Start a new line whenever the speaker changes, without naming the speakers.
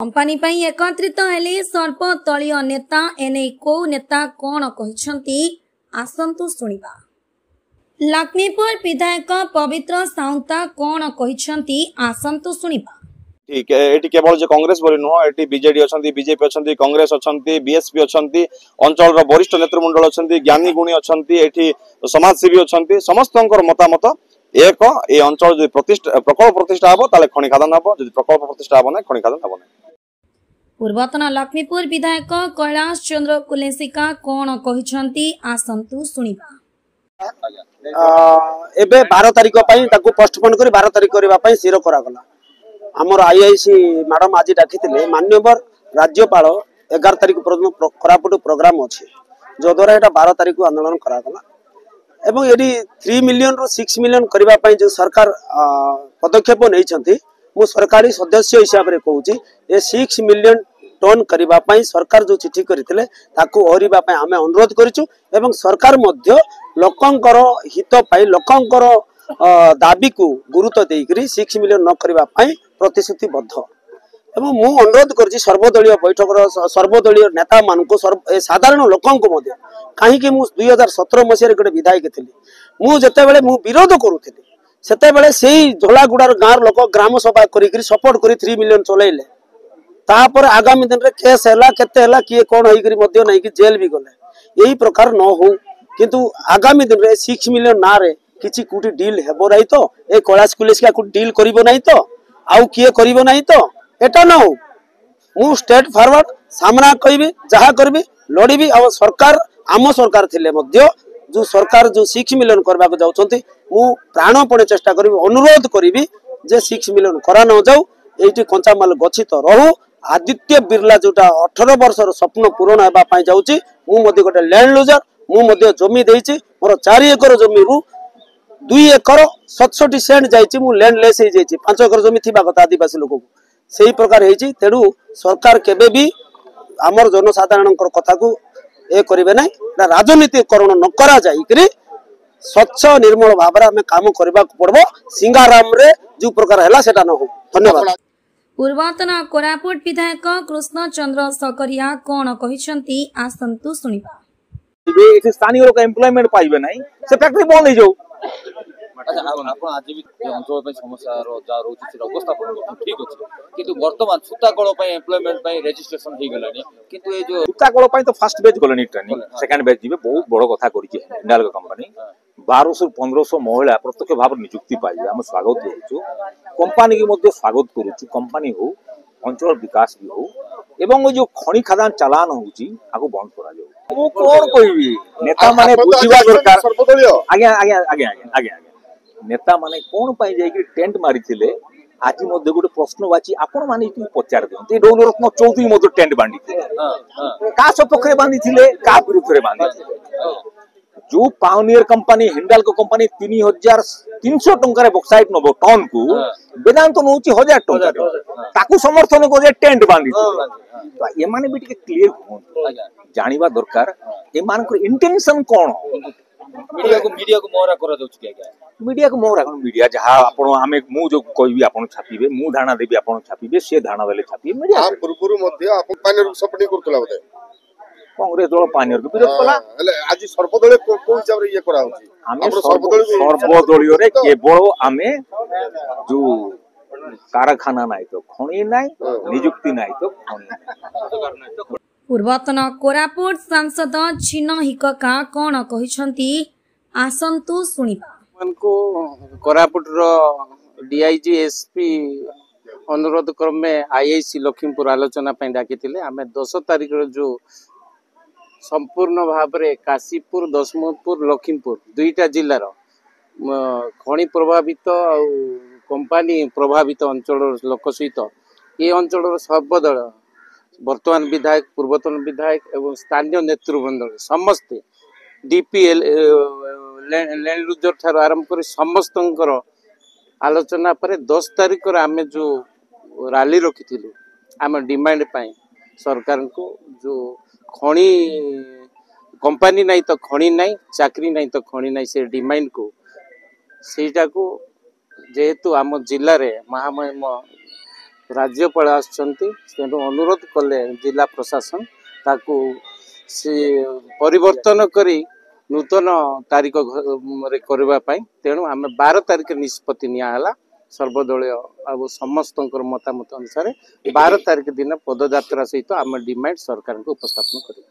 Company पई एकत्रित हेले सर्वदलीय नेता एने को नेता कौन कहिसंती आसंतु सुनिबा। लक्ष्मीपुर विधायक पवित्र साउंता कौन कहिसंती आसंतु सुनिबा।
ठीक है, एटी केवल जे कांग्रेस बोली नुह, एटी बीजेडी अछंती, बीजेपी अछंती, कांग्रेस अछंती, बीएसपी अछंती, अंचल रो वरिष्ठ नेतृमंडल अछंती, ज्ञानी गुणी अछंती, एटी समाजसेवी अछंती। समस्तंकर मतामत एक ए अंचल जे प्रकल्प प्रतिष्ठा हबो ताले खनि खादान हबो, जदि प्रकल्प प्रतिष्ठा हबो नै खनि खादान हबो नै।
पूर्वतन लक्ष्मीपुर विधायक कैलाश चंद्र कुलेसिका कौन कहिसंती आसंतु सुनिबा।
एबे 12 तारिख पई ताकू पोस्टपोन करी 12 तारिख करबा पई सिरो करा गला। हमर आईआईसी मैडम आज डाकिथिले माननीय राज्यपाल 11 तारिख पर्यंत कोरापुट प्रोग्राम अछि, जो द्वारा एटा 12 तारिख को आंदोलन करा गला। एवं यदि 3 मिलियन रो 6 मिलियन करबा पई जो सरकार पदक्षेप नै छथि, मु सरकारी सदस्य हिसाब रे कहूची ए 6 मिलियन टन करबा पई सरकार जो चिठी करिथिले ताकू ओरिबा पई हमें अनुरोध करिछु। एवं सरकार मध्य लोकंकर हित पई लोकंकर दाबी को गुरुत्व देकरी 6 मिलियन न करबा पई प्रतिश्रुतिबद्ध। एवं मु अनुरोध करछि सर्वदलीय बैठक सर्वदलीय नेता मान को साधारण लोकन को मध्य कहीं कि मु 2017 मसीह गोटे विधायक थी, मु जते बेले मु विरोध करूथिली सेते बेले सेही झोलागुड़ार गाँव लोक ग्राम सभा करी सपोर्ट करी 3 मिलियन चलैले। तापर आगामी दिन रे केस हैला केते हैला किए कोन होई करी मध्य नै कि जेल भी गले। यही प्रकार न हो किंतु आगामी दिन रे 6 मिलियन ना रे किछि कुटी डील हेबो नै तो ए कैलाश कुलेसिका कुटी डील करिवो नै तो आउ किए करिवो नै तो एटा न हो। मु स्टेट फॉरवर्ड सामना कहबी जहा करबी लड़ीबी। आ सरकार आम सरकार थिले मध्य जो सरकार जो 6 मिलियन करबा को जाउछंती मु प्राणपणे चेष्टा करबी अनुरोध करबी जे 6 मिलियन करा न जाऊ। एठी कंचामाल गच्छित रहू। आदित्य बिरला जोटा 18 वर्षर स्वप्न पूर्ण हेबा पई जाउची। मु मध्य गोटे लैंड लूजर, मु मध्य जमी देइची। मोर 4 एकर जमी रु 2 एकर 67 सेंट जाइची। मु लैंड लेस हे जाइची। 5 एकर जमी थिबा कथा आदिवासी लोक सही प्रकार हेची। तेडू सरकार केबे भी आमर जनसाधारण कथा को ए करिवे नै, राजनीतिकरण न करा जाई करी स्वच्छ निर्मल भाव में काम करबा पड़बो। सिंगाराम रे जो प्रकार हैला सेटा न हो। धन्यवाद।
पूर्वतन कोरापुट विधायक कृष्ण चंद्र सकरिया कौन कहिसंती आसंतु सुनिबा।
इथे स्थानीय लोक एम्प्लॉयमेंट पाइबे नै, से फैक्ट्री बंद हो जाऊ।
अच्छा आपण आज भी अंचल पे समस्या रो जा रोची से अवस्था पर ठीक अछि, किंतु वर्तमान सूता कळ पे एम्प्लॉयमेंट पे रजिस्ट्रेशन हे गलानी, किंतु ए जो
सूता कळ पे तो फर्स्ट बेच गलनी ट्रेनिंग, सेकंड बेच जीवे बहुत बड़ कथा करि छै हिंडाल कंपनी। 1200 1500 महिला प्रत्यक्ष भाव नियुक्ति पाइबे। हम स्वागत करूछु, कंपनी के मध्ये स्वागत करूछु। कंपनी हो अंचल विकास भी हो एवं जो खनि खदान चालान होउची आको बंद करा जाऊ। मु कोन कहबी नेता माने बुझिबा दरकार। आगे आगे आगे आगे आगे नेता माने कोन पाई जाई कि टेंट मारी थिले। आज मध्ये गोटे प्रश्नवाची आपण माने पचार दियंते डोल रत्न चौधरी मध्ये टेंट बांधी थिले, का सपक्षरे बांधी थिले का विरुद्धरे बांधी थिले। जो पावनियर कंपनी हिंडाल को कंपनी 3300 टंका रे बॉक्साइट नबो टन को वेदांत नउची 1000 टंका ताकू समर्थन को टेंट बांधी थिले। तो ए माने भी टिके क्लियर हो जानिबा दरकार ए मान को इंटेंशन कोन।
मीडिया को मोहरा करा जाउछ के क्या
मीडिया को मोहरा कोन मीडिया जहां आपण हमें मु जो कहबी आपण छापीबे, मु धारणा देबी आपण छापीबे, से धारणा देले छापीबे। मीडिया
आ पूर्वरु मध्ये आपण पानिर सपोर्ट करतला बते
कांग्रेस दल पानिर को विरोध कला।
हले आज सर्वदलीय को हिसाब रे ये करा होची।
हमें सर्वदलीय रे केवल हमें जो कारखाना नाही तो खणी नाही, नियुक्ति नाही तो खणी नाही।
पूर्वतन कोरापुट सांसद छिन्न हिकका कौन कहिसंती आसंतु सुनिबा।
को कोरापुट रो डीआईजी एसपी अनुरोध क्रमे आईआईसी लखीमपुर आलोचना पे डाकिथिले। आमे 10 तारिख रो जो संपूर्ण भाव रे काशीपुर दशमपुर लखीमपुर दुईटा जिल्ला रो खणी प्रभावित कंपनी प्रभावित अंचल लोक सहित ये अंचल सर्वदल वर्तमान विधायक पूर्वतन विधायक एवं स्थानीय नेतृवृंद समस्ते डीपीएल लैंड लूजर ठार आरंभ कर समस्त आलोचना पर 10 तारिख आम जो रैली रखी आम डिमांड सरकार को जो खणी कंपनी नहीं तो खणी नहीं, चाकरी नहीं तो खणी नहीं, से डिमांड को सेटा को जेहेतु आम जिले में महामहिम राज्यपाल आसुଛନ୍ତି तेणु अनुरोध कले जिला प्रशासन ताकू से परिवर्तन करी नूतन तारीख करबा पई तेणु आम 12 तारीख निष्पत्ति नियाला सर्वदलीय अब समस्त मतामत अनुसार 12 तारीख दिन पदयात्रा सहित आम डिमांड सरकार को उपस्थापन करें।